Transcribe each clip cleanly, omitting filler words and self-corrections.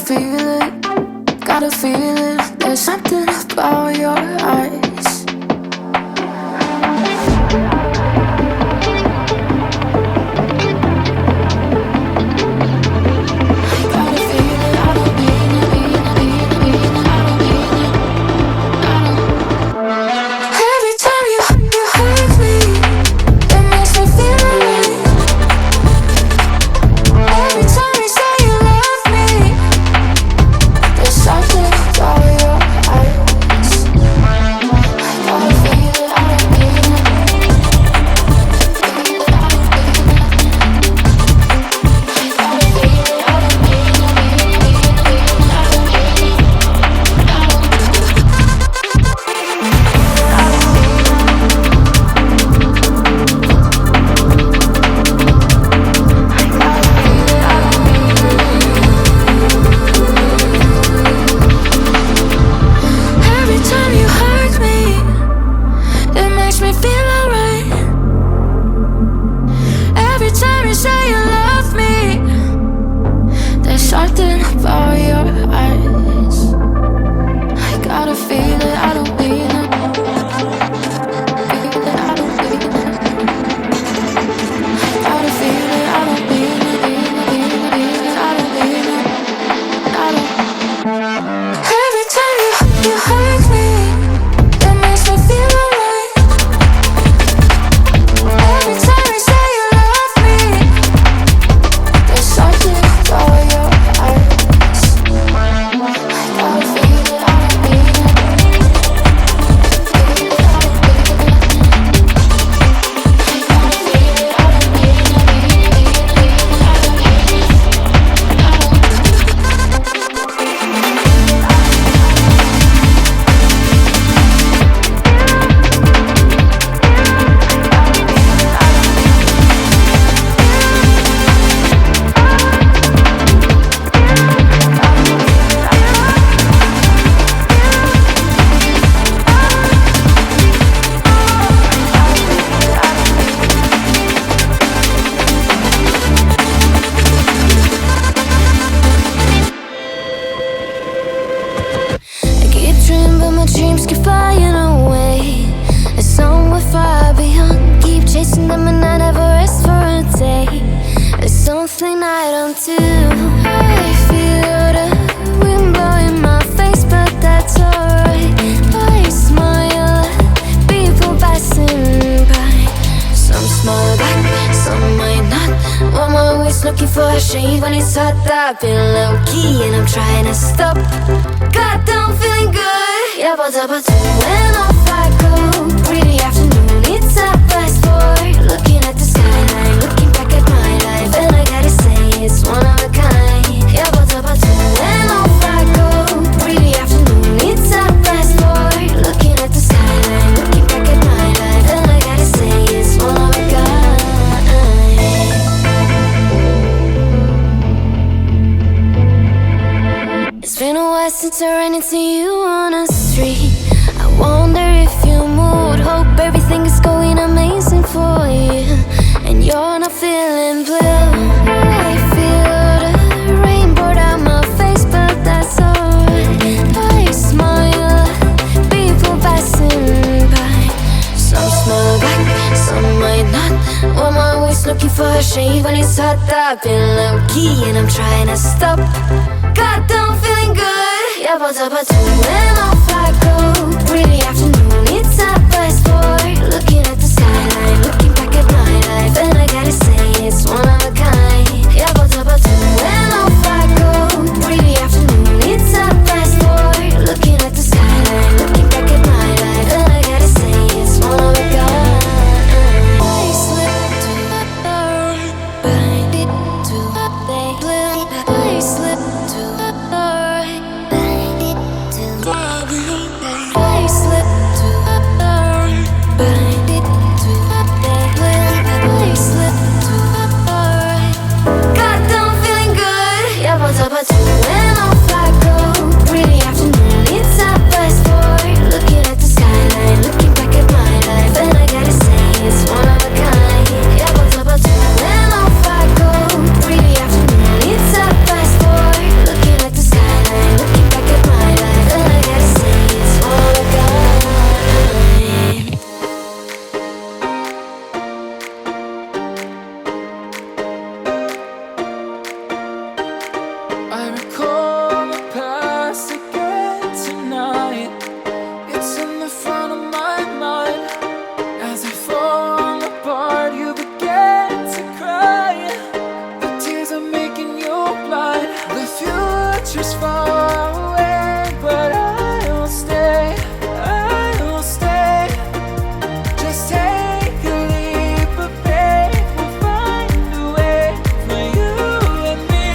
gotta feel it. There's something about your eyes. Something about your eyes. I gotta feel it, I don't mean it. Feel it, I don't mean it. I gotta feel it, I don't mean it. I don't mean it. I don't. Every time you hurt me, it makes me feel alright. Every time you say you love me, there's something about your dreams keep flying away. It's somewhere far beyond. Keep chasing them and I never rest for a day. There's something I don't do. I feel the wind blowing my face, but that's alright. I smile at people passing by. Some smile back, some might not. I'm always looking for a shade when it's hot. I've been low-key and I'm trying to stop. Goddamn, feeling good. Yeah, but when off I go. Pretty afternoon, it's 4:30. Looking at the skyline, looking back at my life, and I gotta say it's one of a kind. Yeah, but when off I go. Pretty afternoon, it's 4:30. Looking at the skyline, looking back at my life, and I gotta say it's one of a kind. It's been a while since I ran into you on a street. I wonder if you moved. Hope everything is going amazing for you, and you're not feeling blue. I feel the rain pour down my face, but that's alright. I smile at people passing by. Some smile back, some might not. I'm always looking for a shade when it's hot. I've been low-key and I'm trying to stop. Goddamn, feeling good. Yeah, but when off I go. Pretty afternoon, it's 4:30. Looking at the skyline, looking back at my life, and I gotta say it's one of a kind. Yeah, but when off I go. Pretty afternoon, it's 4:30. Looking at the skyline, looking back at my life, and I gotta say it's one of a kind. I slip to the right, bind it to the blue. I slip to the right, bind it to the future's far away, but I'll stay, I'll stay. Just take a leap of faith, we'll find a way for you and me.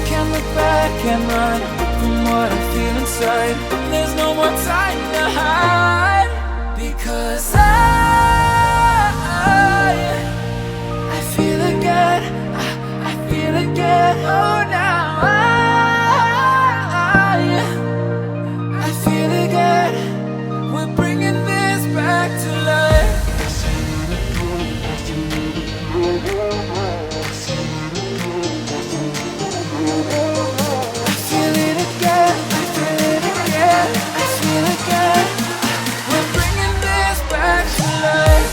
Can't look back and run from what I feel inside. There's no more time to hide, because I feel again, I feel again. Oh, now I feel again. We're bringing this back to life. I feel it again, I feel it again, I feel again. We're bringing this back to life.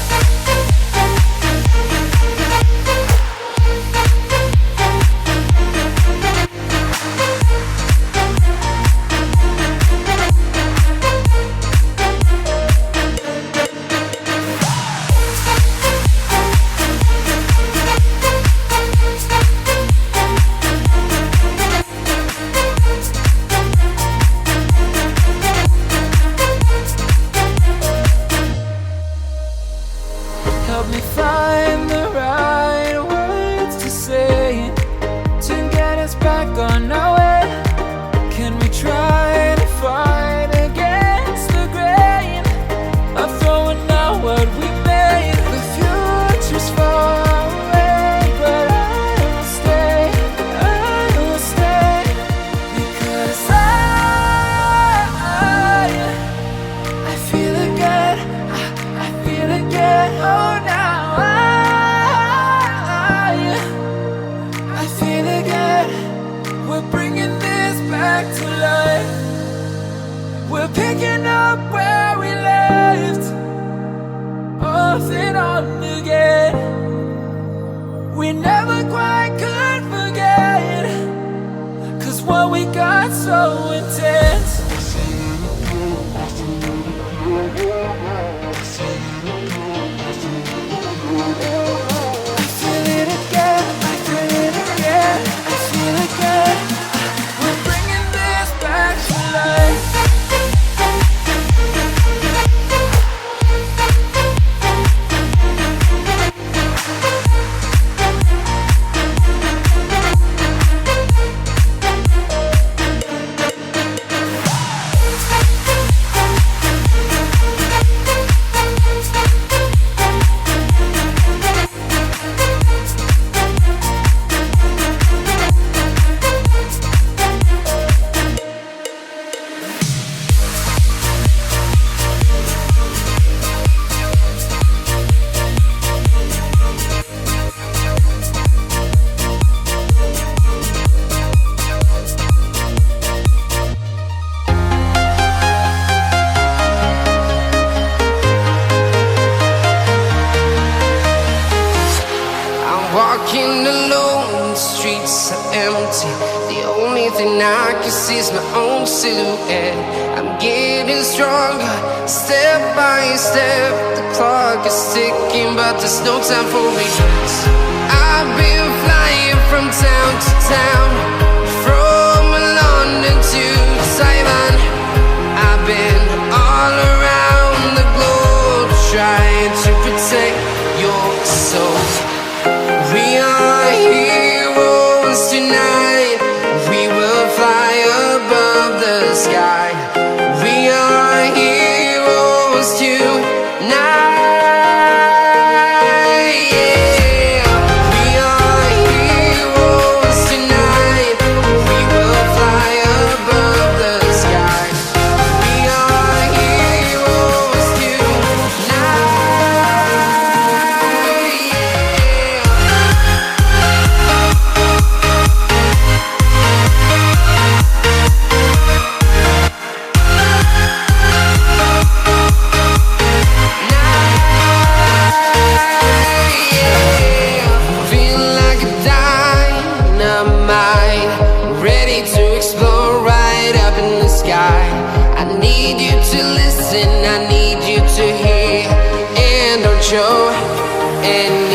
Help me find the right words to say to get us back on our way. Can we try to fight against the grain of throwing out what we made? The future's far away, but I'll stay, I'll stay. Because I feel again, I feel again. Oh, now I feel again. We're bringing this back to life. We're picking up where we left off and on again. We never quite could forget, 'cause what we got so intense. I feel it again, I feel it again, I feel again. We're bringing this back to life. Walking alone, the streets are empty. The only thing I can see is my own silhouette. I'm getting stronger, step by step. The clock is ticking, but there's no time for regrets. I've been flying from town to town, from London to Taiwan. I've been all around the globe, trying to protect your soul. We are heroes tonight. We will fly above the sky. We are heroes tonight. Yeah. We are heroes tonight. We will fly above the sky. We are heroes tonight. I need you to listen, I need you to hear, and don't show any